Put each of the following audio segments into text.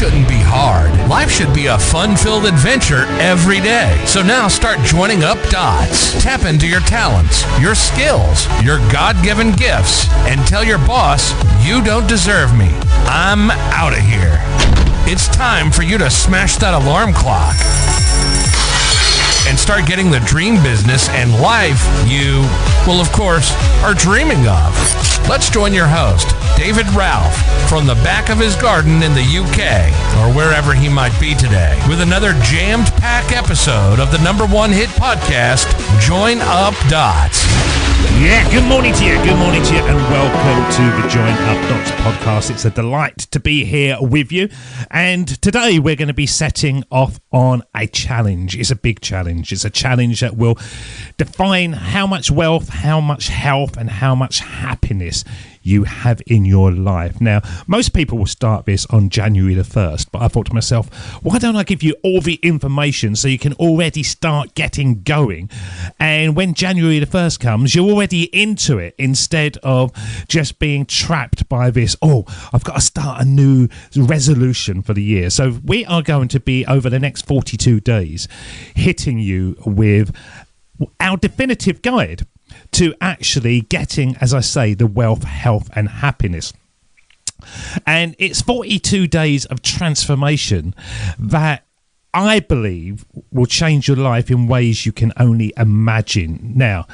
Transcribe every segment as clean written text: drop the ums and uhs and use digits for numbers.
shouldn't be hard. Life should be a fun-filled adventure every day. So now start joining up dots. Tap into your talents, your skills, your God-given gifts, and tell your boss, you don't deserve me. I'm out of here. It's time for you to smash that alarm clock and start getting the dream business and life you, well, of course, are dreaming of. Let's join your host, David Ralph, from the back of his garden in the UK, or wherever he might be today, with another jammed-packed episode of the #1 hit podcast, Join Up Dots. Yeah, good morning to you, and welcome to the Join Up Dots podcast. It's a delight to be here with you, and today we're going to be setting off on a challenge. It's a big challenge. It's a challenge that will define how much wealth, how much health, and how much happiness you have in your life. Now, most people will start this on January the 1st, but I thought to myself, why don't I give you all the information so you can already start getting going? And when January the 1st comes, you're already into it instead of just being trapped by this, I've got to start a new resolution for the year. So we are going to be, over the next 42 days, hitting you with our definitive guide to actually getting, as I say, the wealth, health and happiness. And it's 42 days of transformation that I believe will change your life in ways you can only imagine. Now,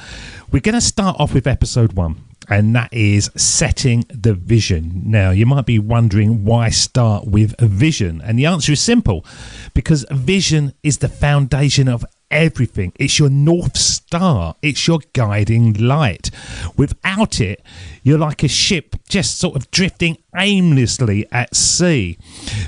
we're going to start off with episode 1. And that is setting the vision. Now, you might be wondering why start with a vision. And the answer is simple, because vision is the foundation of everything. It's your North Star. It's your guiding light. Without it, you're like a ship just sort of drifting aimlessly at sea.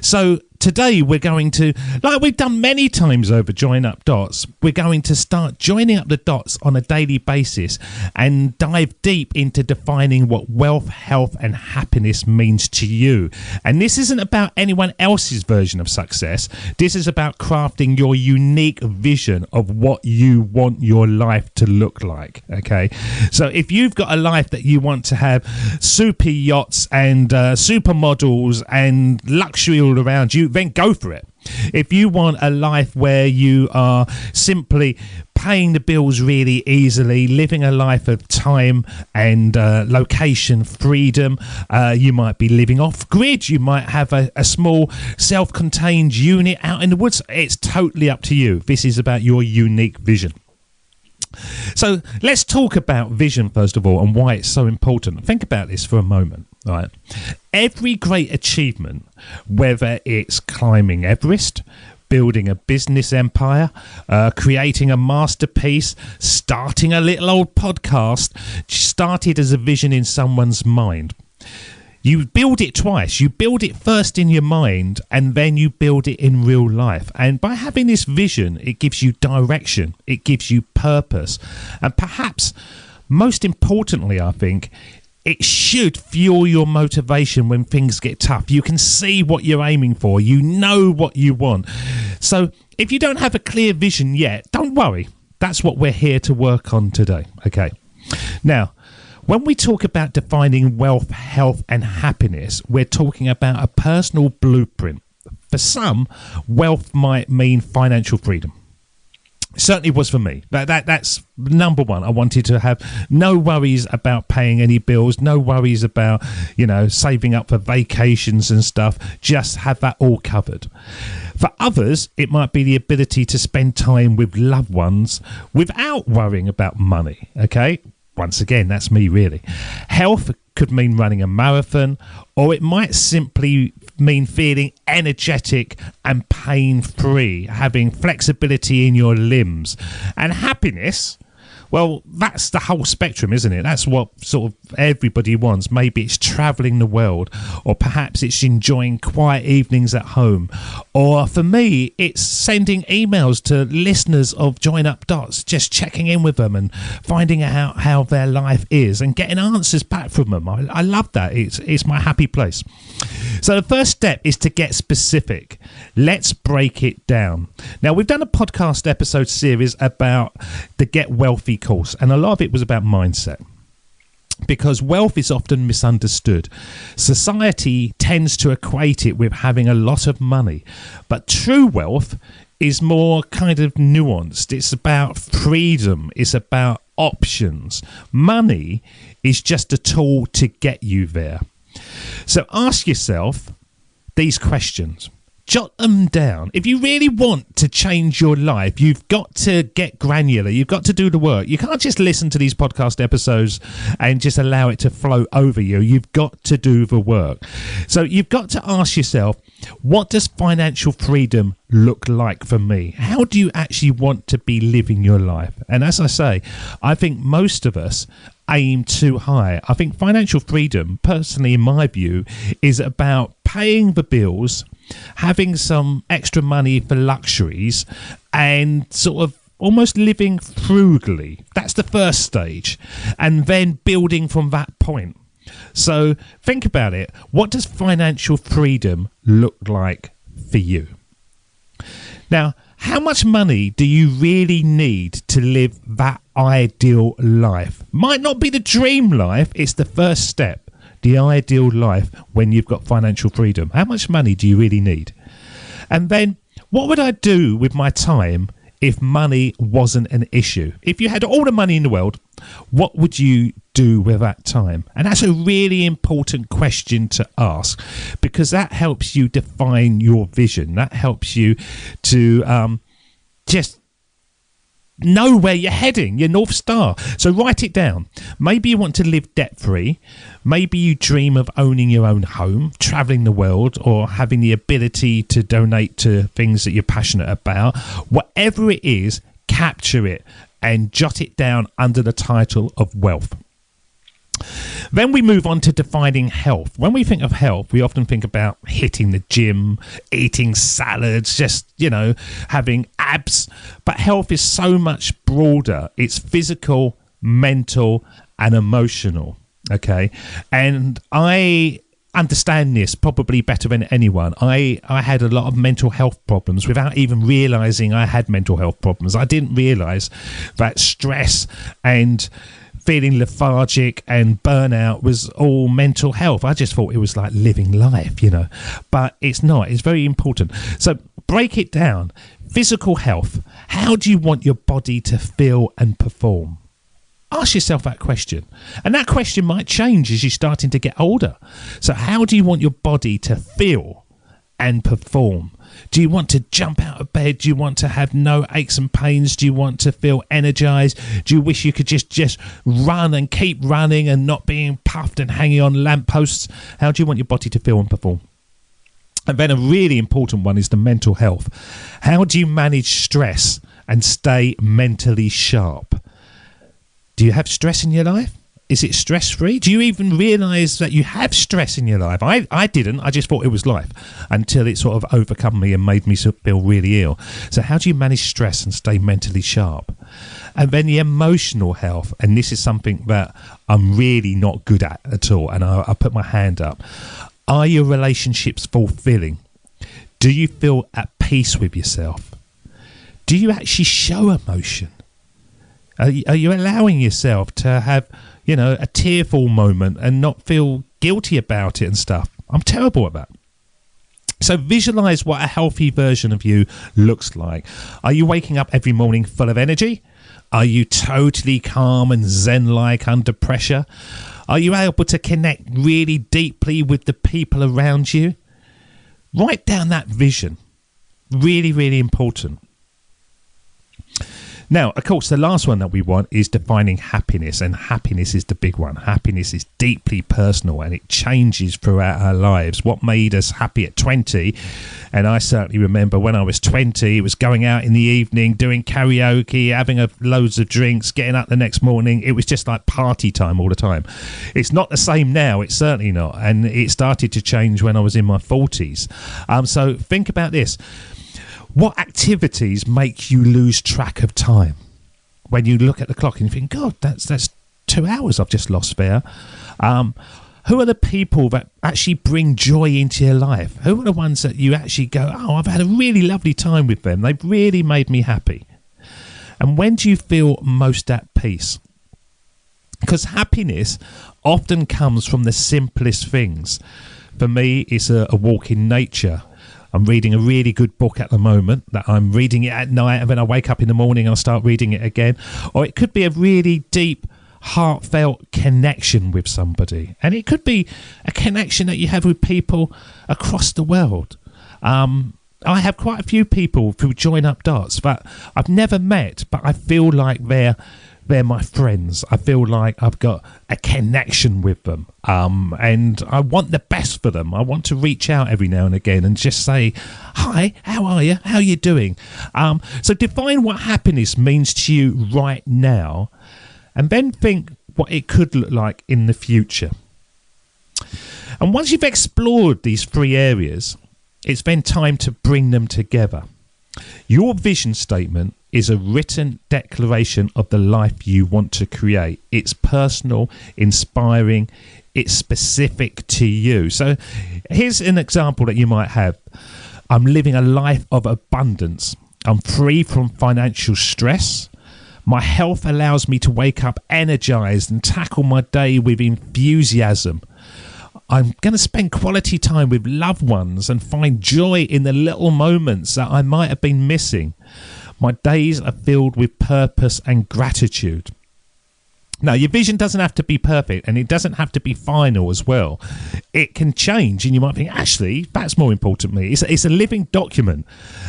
So today we're going to, like we've done many times over Join Up Dots, we're going to start joining up the dots on a daily basis and dive deep into defining what wealth, health and happiness means to you. And this isn't about anyone else's version of success. This is about crafting your unique vision of what you want your life to look like. Okay, so if you've got a life that you want to have super yachts and supermodels and luxury all around you, then go for it. If you want a life where you are simply paying the bills really easily, living a life of time and location freedom, you might be living off grid, you might have a small self-contained unit out in the woods. It's totally up to you. This is about your unique vision. So let's talk about vision first of all and why it's so important. Think about this for a moment. Right. Every great achievement, whether it's climbing Everest, building a business empire, creating a masterpiece, starting a little old podcast, started as a vision in someone's mind. You build it twice. You build it first in your mind and then you build it in real life. And by having this vision, it gives you direction. It gives you purpose. And perhaps most importantly, I think, it should fuel your motivation when things get tough. You can see what you're aiming for. You know what you want. So if you don't have a clear vision yet, don't worry. That's what we're here to work on today. Okay. Now, when we talk about defining wealth, health and happiness, we're talking about a personal blueprint. For some, wealth might mean financial freedom. It certainly was for me. That's number one. I wanted to have no worries about paying any bills, no worries about, saving up for vacations and stuff. Just have that all covered. For others, it might be the ability to spend time with loved ones without worrying about money. Okay? Once again, that's me really. Health could mean running a marathon, or it might simply mean feeling energetic and pain-free, having flexibility in your limbs. And happiness, well, that's the whole spectrum, isn't it? That's what sort of everybody wants. Maybe it's travelling the world, or perhaps it's enjoying quiet evenings at home. Or for me, it's sending emails to listeners of Join Up Dots, just checking in with them and finding out how their life is and getting answers back from them. I love that. It's my happy place. So the first step is to get specific. Let's break it down. Now, we've done a podcast episode series about the Get Wealthy course, and a lot of it was about mindset. because wealth is often misunderstood. Society tends to equate it with having a lot of money, but true wealth is more kind of nuanced. It's about freedom. It's about options. Money is just a tool to get you there. So ask yourself these questions. Jot them down. If you really want to change your life, you've got to get granular. You've got to do the work. You can't just listen to these podcast episodes and just allow it to flow over you. You've got to do the work. So you've got to ask yourself, what does financial freedom look like for me? How do you actually want to be living your life? And as I say, I think most of us aim too high. I think financial freedom, personally in my view, is about paying the bills, having some extra money for luxuries, and sort of almost living frugally. That's the first stage, and then building from that point. So think about it. What does financial freedom look like for you? Now, how much money do you really need to live that ideal life? Might not be the dream life. It's the first step. The ideal life when you've got financial freedom. How much money do you really need? And then what would I do with my time if money wasn't an issue? If you had all the money in the world, what would you do with that time? And that's a really important question to ask, because that helps you define your vision. That helps you to just know where you're heading, your North Star. So write it down. Maybe you want to live debt-free. Maybe you dream of owning your own home, traveling the world, or having the ability to donate to things that you're passionate about. Whatever it is, capture it and jot it down under the title of wealth. Then we move on to defining health. When we think of health, we often think about hitting the gym, eating salads, just, having abs. But health is so much broader. It's physical, mental, and emotional. Okay. And I understand this probably better than anyone. I had a lot of mental health problems without even realizing I had mental health problems. I didn't realize that stress and feeling lethargic and burnout was all mental health. I just thought it was like living life, but it's not. It's very important. So break it down. Physical health. How do you want your body to feel and perform? Ask yourself that question. And that question might change as you're starting to get older. So how do you want your body to feel and perform? Do you want to jump out of bed? Do you want to have no aches and pains? Do you want to feel energized? Do you wish you could just run and keep running and not being puffed and hanging on lampposts? How do you want your body to feel and perform? And then a really important one is the mental health. How do you manage stress and stay mentally sharp? Do you have stress in your life? Is it stress-free? Do you even realise that you have stress in your life? I didn't. I just thought it was life until it sort of overcome me and made me feel really ill. So how do you manage stress and stay mentally sharp? And then the emotional health. And this is something that I'm really not good at all. And I put my hand up. Are your relationships fulfilling? Do you feel at peace with yourself? Do you actually show emotion? Are you allowing yourself to have, a tearful moment and not feel guilty about it and stuff? I'm terrible at that. So visualize what a healthy version of you looks like. Are you waking up every morning full of energy? Are you totally calm and zen-like under pressure? Are you able to connect really deeply with the people around you? Write down that vision. Really, really important. Now, of course, the last one that we want is defining happiness, and happiness is the big one. Happiness is deeply personal and it changes throughout our lives. What made us happy at 20, and I certainly remember when I was 20, it was going out in the evening, doing karaoke, having loads of drinks, getting up the next morning. It was just like party time all the time. It's not the same now, it's certainly not, and it started to change when I was in my 40s. So think about this. What activities make you lose track of time? When you look at the clock and you think, God, that's 2 hours I've just lost there. Who are the people that actually bring joy into your life? Who are the ones that you actually go, oh, I've had a really lovely time with them. They've really made me happy. And when do you feel most at peace? Because happiness often comes from the simplest things. For me, it's a walk in nature. I'm reading a really good book at the moment that I'm reading it at night, and then I wake up in the morning and I start reading it again. Or it could be a really deep, heartfelt connection with somebody. And it could be a connection that you have with people across the world. I have quite a few people who join Up Dots that I've never met, but I feel like they're my friends. I feel like I've got a connection with them, and I want the best for them. I want to reach out every now and again and just say, hi, how are you? How are you doing? So define what happiness means to you right now, and then think what it could look like in the future. And once you've explored these three areas, it's then time to bring them together. Your vision statement is a written declaration of the life you want to create. It's personal, inspiring, it's specific to you. So here's an example that you might have. I'm living a life of abundance. I'm free from financial stress. My health allows me to wake up energized and tackle my day with enthusiasm. I'm going to spend quality time with loved ones and find joy in the little moments that I might have been missing. My days are filled with purpose and gratitude. Now, your vision doesn't have to be perfect, and it doesn't have to be final as well. It can change, and you might think, actually, that's more important to me. It's a living document,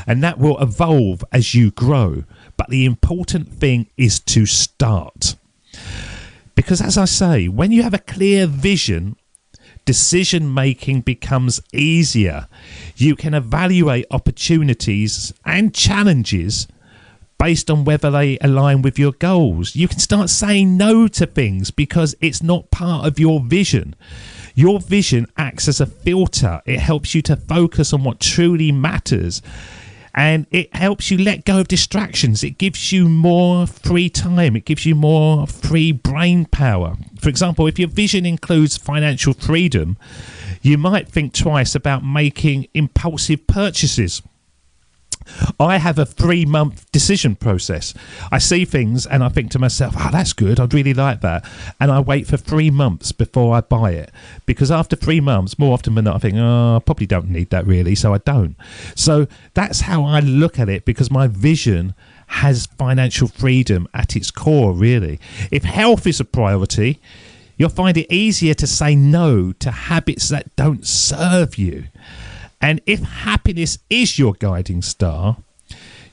and that will evolve as you grow. But the important thing is to start. Because as I say, when you have a clear vision, decision making becomes easier. You can evaluate opportunities and challenges based on whether they align with your goals. You can start saying no to things because it's not part of your vision. Your vision acts as a filter. It helps you to focus on what truly matters, and it helps you let go of distractions. It gives you more free time. It gives you more free brain power. For example, if your vision includes financial freedom, you might think twice about making impulsive purchases. I have a 3-month decision process. I see things and I think to myself, that's good, I'd really like that. And I wait for 3 months before I buy it. Because after 3 months, more often than not, I think, I probably don't need that really, so I don't. So that's how I look at it, because my vision has financial freedom at its core, really. If health is a priority, you'll find it easier to say no to habits that don't serve you. And if happiness is your guiding star,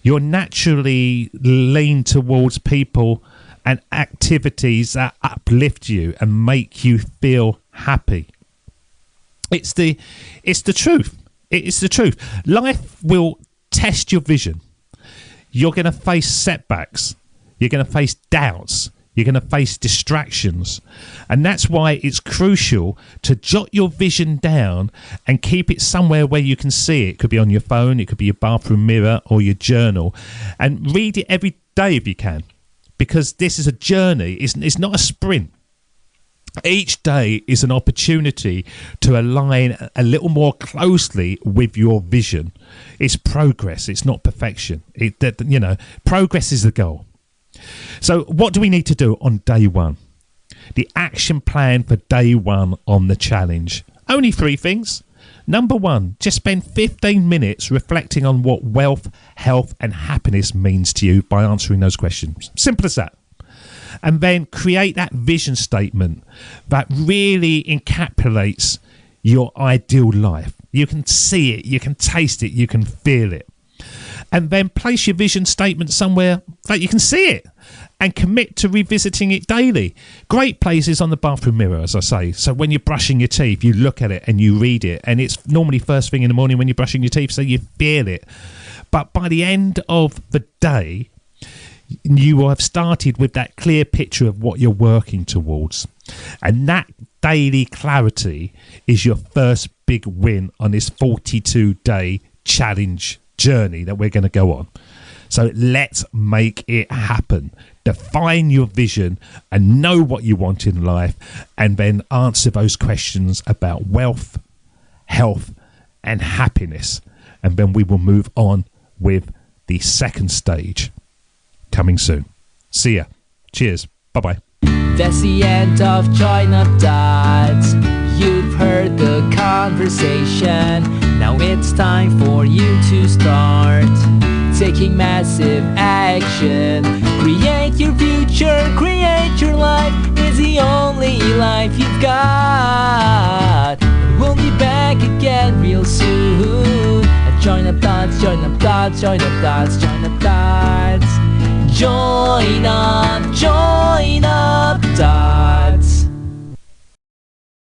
you'll naturally lean towards people and activities that uplift you and make you feel happy. It's the truth. It's the truth. Life will test your vision. You're going to face setbacks. You're going to face doubts. You're going to face distractions. And that's why it's crucial to jot your vision down and keep it somewhere where you can see it. It could be on your phone, it could be your bathroom mirror or your journal. And read it every day if you can, because this is a journey. It's not a sprint. Each day is an opportunity to align a little more closely with your vision. It's progress. It's not perfection. Progress is the goal. So what do we need to do on day one? The action plan for day one on the challenge. Only 3 things. Number 1, just spend 15 minutes reflecting on what wealth, health and happiness means to you by answering those questions. Simple as that. And then create that vision statement that really encapsulates your ideal life. You can see it, you can taste it, you can feel it. And then place your vision statement somewhere that you can see it and commit to revisiting it daily. Great places on the bathroom mirror, as I say. So when you're brushing your teeth, you look at it and you read it. And it's normally first thing in the morning when you're brushing your teeth, so you feel it. But by the end of the day, you will have started with that clear picture of what you're working towards. And that daily clarity is your first big win on this 42-day challenge journey that we're going to go on. So let's make it happen. Define your vision and know what you want in life, and then answer those questions about wealth, health and happiness. And then we will move on with the second stage coming soon. See ya. Cheers. Bye-bye. That's the end of Join Up Dots. You've heard the conversation. Now it's time for you to start taking massive action. Create your future, create your life. It's the only life you've got. We'll be back again real soon. Join Up Dots, Join Up Dots, Join Up Dots, Join Up Dots. Join Up Dots.